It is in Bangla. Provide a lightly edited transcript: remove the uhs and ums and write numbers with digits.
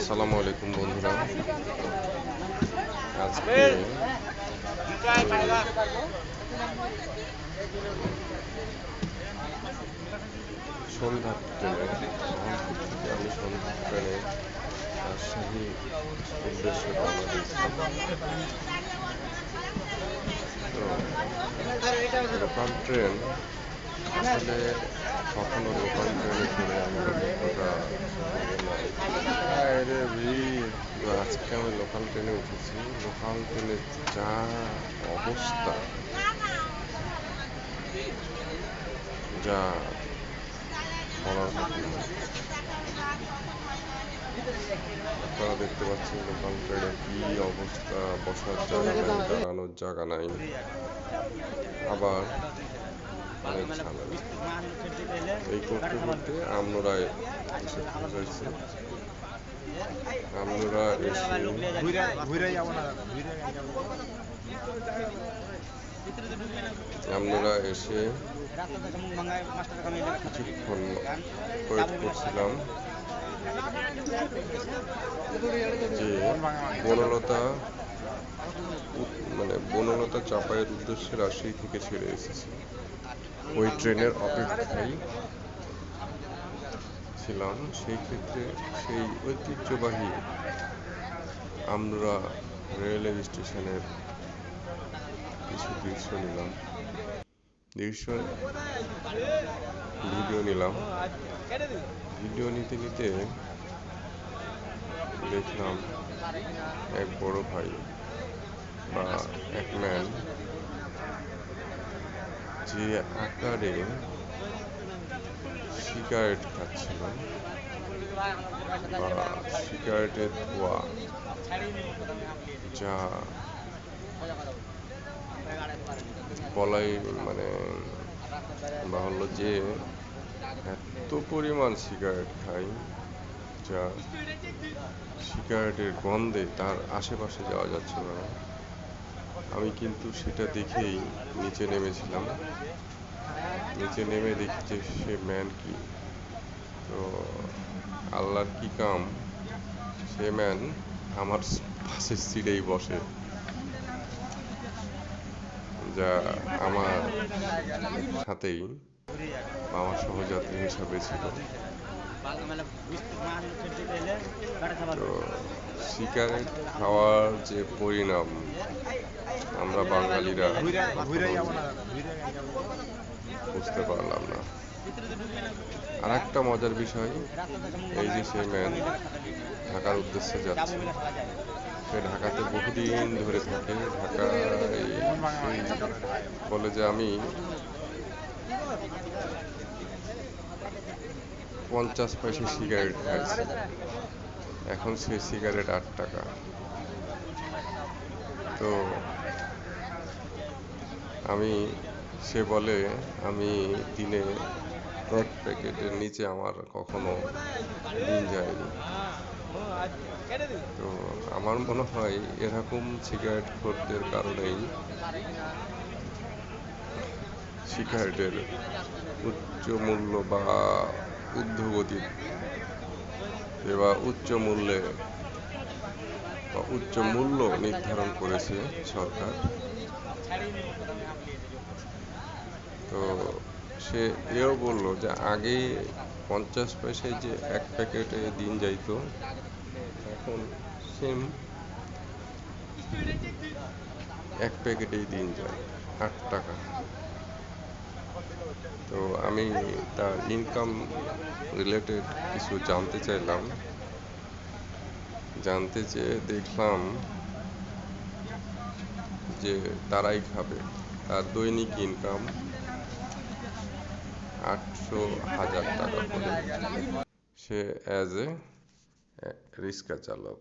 আসসালামু আলাইকুম বন্ধুরা। আজকে সন্ধ্যার ট্রেনে রংপুর থেকে আমি সন্ধ্যার ট্রেনে রাজশাহী উদ্দেশ্যে রওনা দিয়েছিলাম। তো লোকাল ট্রেন আসলে কখনো লোকাল ট্রেনে চড়ে আমি অভিজ্ঞতা আজকে আমি লোকাল ট্রেনে উঠেছি। লোকাল ট্রেনে যা অবস্থা, যা বলার মতো না। আপনারা দেখতে পাচ্ছেন লোকাল ট্রেনে কি অবস্থা, বসার জায়গা নাই, দাঁড়ানোর জায়গা নাই, আবার অনেক ঝামেলা। এই করতে করতে আমরায় এসে পৌঁছাইছি। আমরা এসে কিছুক্ষণ ওয়েট করছিলাম যে বনলতা চাপাইয়ের উদ্দেশ্যে রাজশাহী থেকে ছেড়ে এসেছি। ওই ট্রেনের অপেক্ষায় ছিলাম। সেই ক্ষেত্রে সেই ঐতিহ্যবাহী আমরা রেলওয়ে স্টেশনের কিছু ভিডিও নিলাম। ভিডিও নিতে নিতে দেখলাম এক বড় ভাই বা এক ম্যান যে আকারে সিগারেট খাচ্ছিল বা সিগারেটের ধোঁয়া, যা বলাই বাহুল্য যে এত পরিমাণ সিগারেট খাই, যা সিগারেটের গন্ধে তার আশেপাশে যাওয়া যাচ্ছিল না। আমি কিন্তু সেটা দেখেই নিচে নেমেছিলাম। নিচে নেমে দেখি যে সে ম্যান কি, তো আল্লাহর কি কাম, সে ম্যান আমার পাশের সিটেই বসে, যা আমার সাথেই আমার সহযাত্রী হিসাবে ছিল। তো সিগারেট খাওয়ার যে পরিণাম আমরা বাঙালিরা বুঝতে পারলাম না। আর একটা মজার বিষয়, এই যে সে ম্যান ঢাকার উদ্দেশ্যে যাচ্ছে, সে ঢাকাতে বহুদিন ধরে থাকে। ঢাকায় বলে যে আমি 50 পয়সা সিগারেট খাইছি, এখন সে সিগারেট 8 টাকা। তো সে বলে আমি দিনে 1 প্যাকেটের নিচে আমার কখনো দিন যায়নি। তো আমার মনে হয় এরকম সিগারেট খোরদের কারণেই সিগারেটের উচ্চ মূল্য বা ঊর্ধ্বগতি বা উচ্চ মূল্য নির্ধারণ করেছে সরকার। তো সে এও বলল যে আগে 50 পয়সায় যে 1 প্যাকেটে দিন যাইতো, এখন সেম 1 প্যাকেটেই দিন যায় 8 টাকা। তো আমি তার ইনকাম রিলেটেড কিছু জানতে চাইলাম। জানতে চেয়ে দেখলাম যে তারাই খাবে, তার দৈনিক ইনকাম 800,000 টাকা করে। সে অ্যাজ এ রিক্সা চালক।